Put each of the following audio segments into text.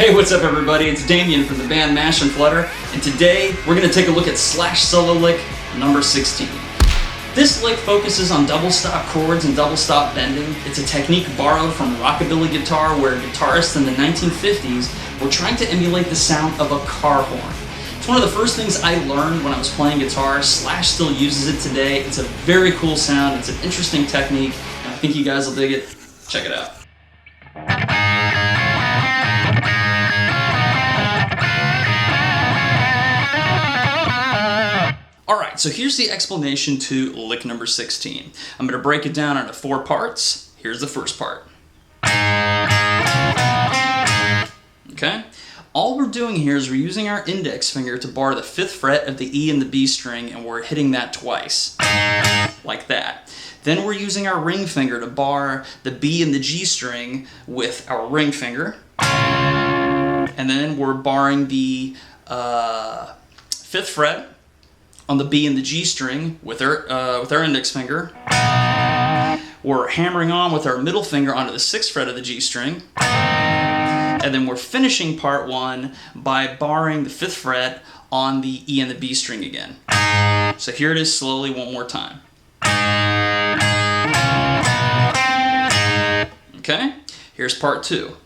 Hey, what's up everybody? It's Damien from the band Mash and Flutter, and today we're going to take a look at slash solo lick number 16. This lick focuses on double stop chords and double stop bending. It's a technique borrowed from rockabilly guitar where guitarists in the 1950s were trying to emulate the sound of a car horn. It's one of the first things I learned when I was playing guitar. Slash still uses it today. It's a very cool sound, it's an interesting technique, and I think you guys will dig it. Check it out. Alright, so here's the explanation to lick number 16. I'm going to break it down into 4 parts. Here's the first part. Okay? All we're doing here is we're using our index finger to bar the 5th fret of the E and the B string, and we're hitting that twice. Like that. Then we're using our ring finger to bar the B and the G string with our ring finger. And then we're barring the 5th fret on the B and the G string with our index finger. We're hammering on with our middle finger onto the 6th fret of the G string. And then we're finishing part 1 by barring the 5th fret on the E and the B string again. So here it is slowly one more time. Okay, here's part 2.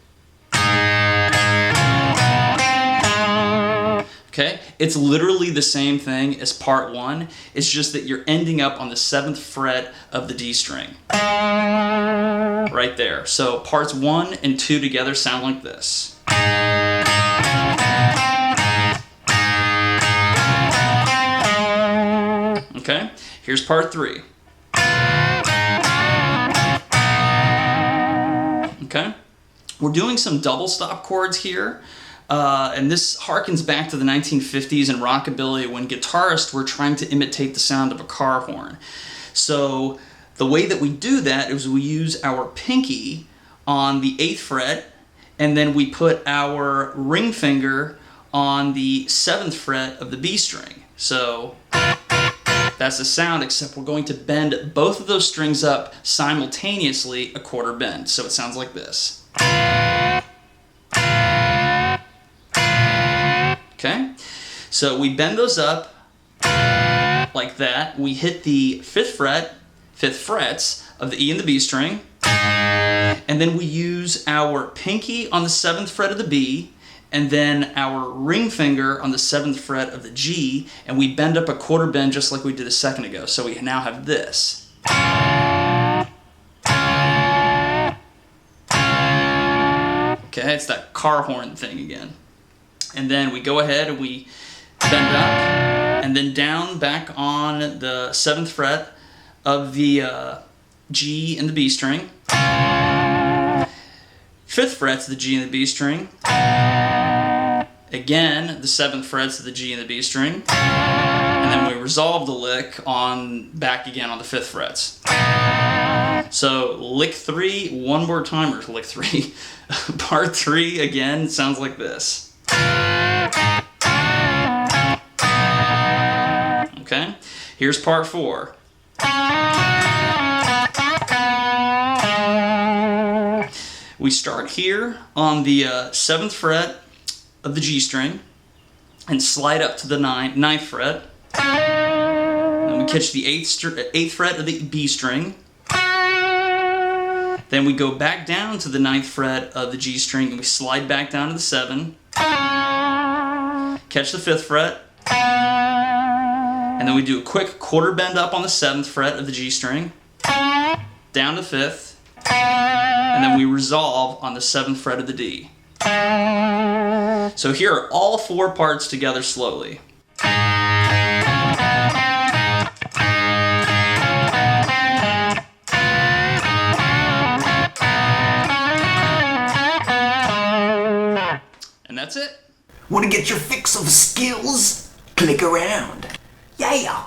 Okay, it's literally the same thing as part 1. It's just that you're ending up on the 7th fret of the D string. Right there. So parts 1 and 2 together sound like this. Okay, here's part 3. Okay, we're doing some double stop chords here. And this harkens back to the 1950s and rockabilly when guitarists were trying to imitate the sound of a car horn. So the way that we do that is we use our pinky on the 8th fret, and then we put our ring finger on the 7th fret of the B string. So that's the sound, except we're going to bend both of those strings up simultaneously a quarter bend. So it sounds like this. Okay, so we bend those up like that. We hit the 5th frets of the E and the B string, and then we use our pinky on the 7th fret of the B, and then our ring finger on the 7th fret of the G, and we bend up a quarter bend just like we did a second ago. So we now have this. Okay, it's that car horn thing again. And then we go ahead and we bend up, and then down back on the 7th fret of the G and the B string. 5th frets of the G and the B string. Again, the 7th frets of the G and the B string. And then we resolve the lick on back again on the 5th frets. So lick 3 one more time, or lick 3. Part 3 again sounds like this. Okay, here's part 4. We start here on the 7th fret of the G string and slide up to the 9th fret. Then we catch the 8th fret of the B string. Then we go back down to the 9th fret of the G string and we slide back down to the 7. Catch the 5th fret. And then we do a quick quarter bend up on the 7th fret of the G string, down to 5th, and then we resolve on the 7th fret of the D. So here are all 4 parts together slowly. And that's it. Want to get your fix of skills? Click around. Yeah!